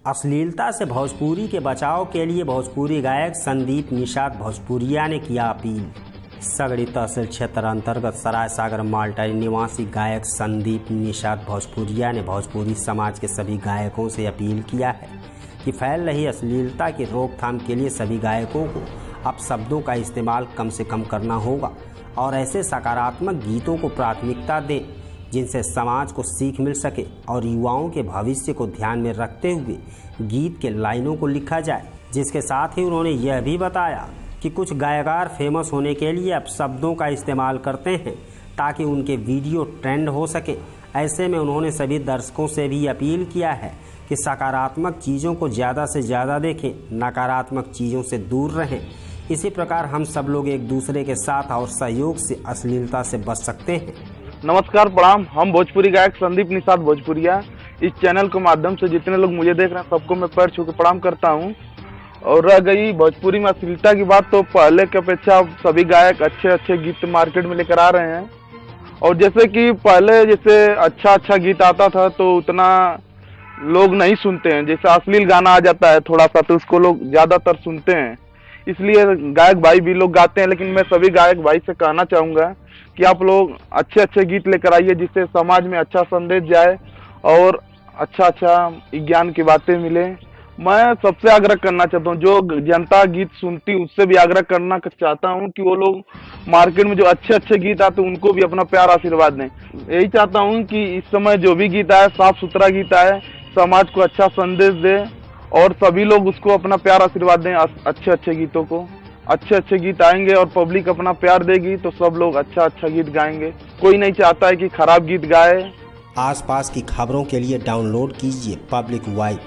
अश्लीलता से भोजपुरी के बचाव के लिए भोजपुरी गायक संदीप निषाद भोजपुरिया ने किया अपील। सगड़ी तहसील क्षेत्र अंतर्गत सराय सागर माल्टाई निवासी गायक संदीप निषाद भोजपुरिया ने भोजपुरी समाज के सभी गायकों से अपील किया है कि फैल रही अश्लीलता की रोकथाम के लिए सभी गायकों को अपशब्दों का इस्तेमाल कम से कम करना होगा और ऐसे सकारात्मक गीतों को प्राथमिकता दें जिनसे समाज को सीख मिल सके और युवाओं के भविष्य को ध्यान में रखते हुए गीत के लाइनों को लिखा जाए। जिसके साथ ही उन्होंने यह भी बताया कि कुछ गायकार फेमस होने के लिए अपशब्दों का इस्तेमाल करते हैं ताकि उनके वीडियो ट्रेंड हो सके। ऐसे में उन्होंने सभी दर्शकों से भी अपील किया है कि सकारात्मक चीज़ों को ज़्यादा से ज़्यादा देखें, नकारात्मक चीज़ों से दूर रहें। इसी प्रकार हम सब लोग एक दूसरे के साथ और सहयोग से अश्लीलता से बच सकते हैं। नमस्कार, प्रणाम। हम भोजपुरी गायक संदीप निषाद भोजपुरिया इस चैनल के माध्यम से जितने लोग मुझे देख रहे हैं सबको मैं पैर छू के प्रणाम करता हूं। और रह गई भोजपुरी में अश्लीलता की बात, तो पहले की अपेक्षा सभी गायक अच्छे अच्छे गीत मार्केट में लेकर आ रहे हैं। और जैसे कि पहले जैसे अच्छा गीत आता था तो उतना लोग नहीं सुनते हैं। जैसे अश्लील गाना आ जाता है थोड़ा सा तो उसको लोग ज़्यादातर सुनते हैं, इसलिए गायक भाई भी लोग गाते हैं। लेकिन मैं सभी गायक भाई से कहना चाहूँगा कि आप लोग अच्छे अच्छे गीत लेकर आइए जिससे समाज में अच्छा संदेश जाए और अच्छा ज्ञान की बातें मिले। मैं सबसे आग्रह करना चाहता हूँ, जो जनता गीत सुनती है उससे भी आग्रह करना चाहता हूँ कि वो लोग मार्केट में जो अच्छे गीत आते हैं उनको भी अपना प्यार आशीर्वाद दें। यही चाहता हूँ कि इस समय जो भी गीत आए साफ सुथरा गीत आए, समाज को अच्छा संदेश दे और सभी लोग उसको अपना प्यार आशीर्वाद दें। अच्छे गीतों को अच्छे गीत आएंगे और पब्लिक अपना प्यार देगी तो सब लोग अच्छा गीत गाएंगे। कोई नहीं चाहता है कि खराब गीत गाए। आसपास की खबरों के लिए डाउनलोड कीजिए पब्लिक वाइब।